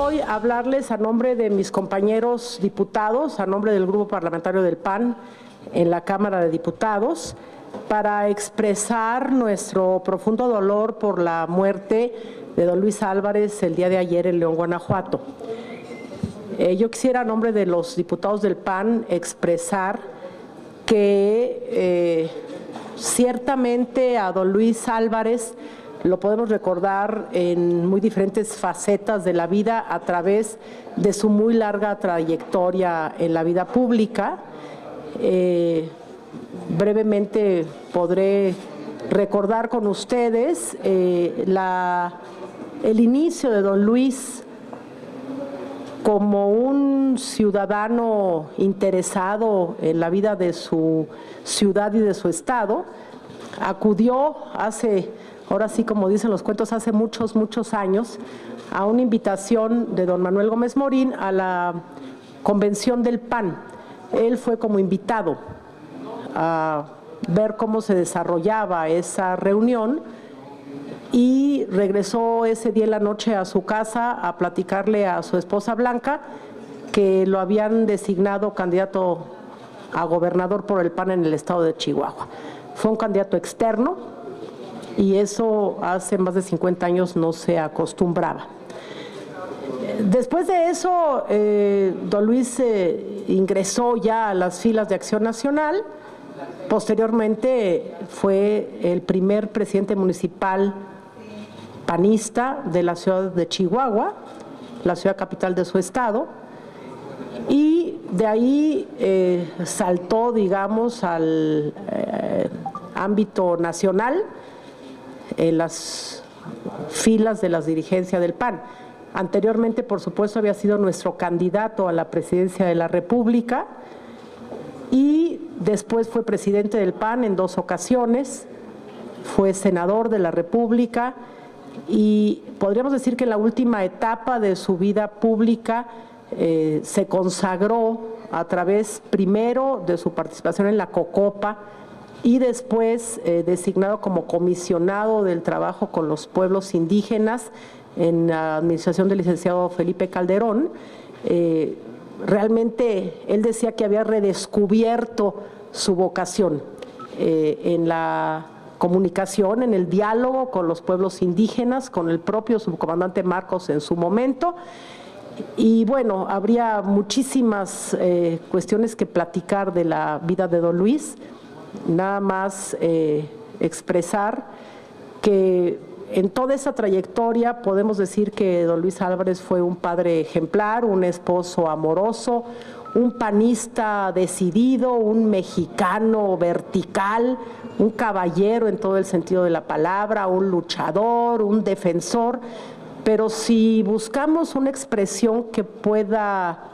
hoy a hablarles a nombre de mis compañeros diputados, a nombre del Grupo Parlamentario del PAN en la Cámara de Diputados, para expresar nuestro profundo dolor por la muerte de don Luis Álvarez el día de ayer en León, Guanajuato. Yo quisiera, a nombre de los diputados del PAN, expresar que ciertamente a don Luis Álvarez lo podemos recordar en muy diferentes facetas de la vida a través de su muy larga trayectoria en la vida pública. Brevemente podré recordar con ustedes el inicio de don Luis como un ciudadano interesado en la vida de su ciudad y de su estado. Acudió ahora sí, como dicen los cuentos, hace muchos años, a una invitación de don Manuel Gómez Morín a la convención del PAN. Él fue como invitado a ver cómo se desarrollaba esa reunión y regresó ese día en la noche a su casa a platicarle a su esposa Blanca que lo habían designado candidato a gobernador por el PAN en el estado de Chihuahua. Fue un candidato externo y eso hace más de 50 años no se acostumbraba. Después de eso, don Luis ingresó ya a las filas de Acción Nacional. Posteriormente fue el primer presidente municipal panista de la ciudad de Chihuahua, la ciudad capital de su estado, y de ahí saltó, digamos, al ámbito nacional en las filas de las dirigencias del PAN. Anteriormente, por supuesto, había sido nuestro candidato a la presidencia de la República y después fue presidente del PAN en 2 ocasiones, fue senador de la República y podríamos decir que en la última etapa de su vida pública se consagró a través primero de su participación en la COCOPA y después designado como comisionado del trabajo con los pueblos indígenas en la administración del licenciado Felipe Calderón. Realmente él decía que había redescubierto su vocación en la comunicación, en el diálogo con los pueblos indígenas, con el propio subcomandante Marcos en su momento. Y bueno, habría muchísimas cuestiones que platicar de la vida de don Luis. Nada más expresar que en toda esa trayectoria podemos decir que don Luis Álvarez fue un padre ejemplar, un esposo amoroso, un panista decidido, un mexicano vertical, un caballero en todo el sentido de la palabra, un luchador, un defensor. Pero si buscamos una expresión que pueda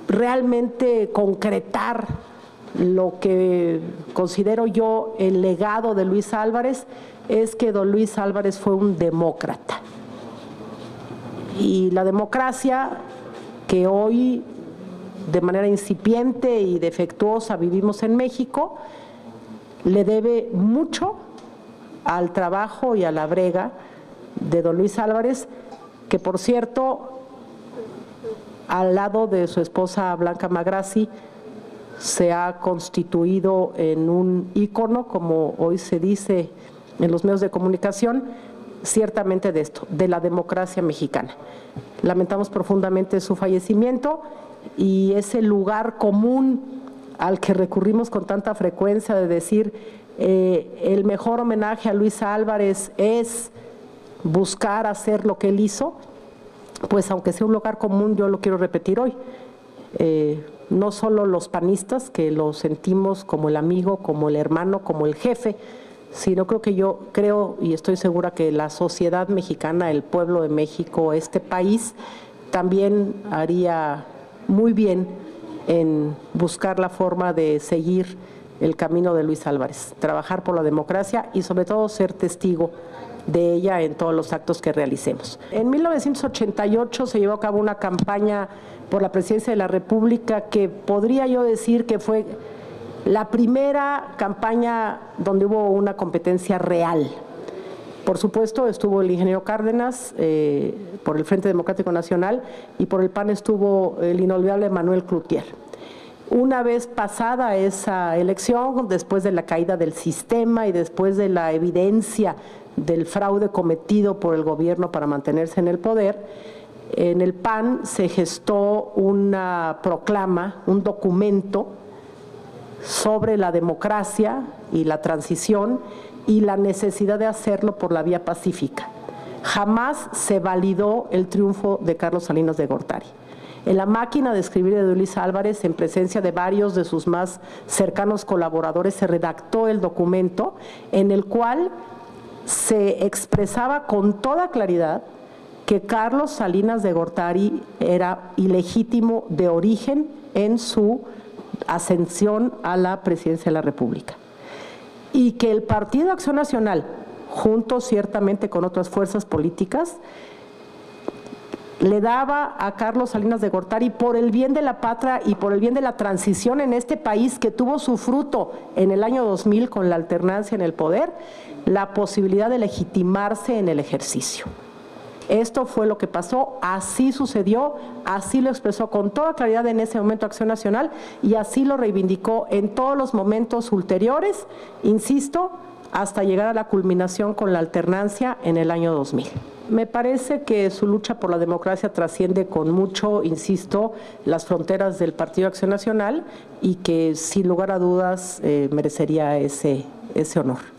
realmente concretar lo que considero yo el legado de Luis Álvarez, es que don Luis Álvarez fue un demócrata. Y la democracia que hoy de manera incipiente y defectuosa vivimos en México, le debe mucho al trabajo y a la brega de don Luis Álvarez, que por cierto, al lado de su esposa Blanca Magrassi, se ha constituido en un ícono, como hoy se dice en los medios de comunicación, ciertamente de esto, de la democracia mexicana. Lamentamos profundamente su fallecimiento y ese lugar común al que recurrimos con tanta frecuencia de decir el mejor homenaje a Luis Álvarez es buscar hacer lo que él hizo, pues aunque sea un lugar común, yo lo quiero repetir hoy. No solo los panistas, que lo sentimos como el amigo, como el hermano, como el jefe, sino yo creo y estoy segura que la sociedad mexicana, el pueblo de México, este país, también haría muy bien en buscar la forma de seguir el camino de Luis Álvarez, trabajar por la democracia y sobre todo ser testigo de ella en todos los actos que realicemos. En 1988 se llevó a cabo una campaña por la presidencia de la República que podría yo decir que fue la primera campaña donde hubo una competencia real. Por supuesto, estuvo el ingeniero Cárdenas por el Frente Democrático Nacional y por el PAN estuvo el inolvidable Manuel Cloutier. Una vez pasada esa elección, después de la caída del sistema y después de la evidencia del fraude cometido por el gobierno para mantenerse en el poder, en el PAN se gestó una proclama, un documento sobre la democracia y la transición y la necesidad de hacerlo por la vía pacífica. Jamás se validó el triunfo de Carlos Salinas de Gortari. En la máquina de escribir de Luis Álvarez, en presencia de varios de sus más cercanos colaboradores, se redactó el documento en el cual se expresaba con toda claridad que Carlos Salinas de Gortari era ilegítimo de origen en su ascensión a la presidencia de la República y que el Partido Acción Nacional, junto ciertamente con otras fuerzas políticas, le daba a Carlos Salinas de Gortari, por el bien de la patria y por el bien de la transición en este país que tuvo su fruto en el año 2000 con la alternancia en el poder, la posibilidad de legitimarse en el ejercicio. Esto fue lo que pasó, así sucedió, así lo expresó con toda claridad en ese momento Acción Nacional y así lo reivindicó en todos los momentos ulteriores, insisto, hasta llegar a la culminación con la alternancia en el año 2000. Me parece que su lucha por la democracia trasciende con mucho, insisto, las fronteras del Partido Acción Nacional y que sin lugar a dudas merecería ese honor.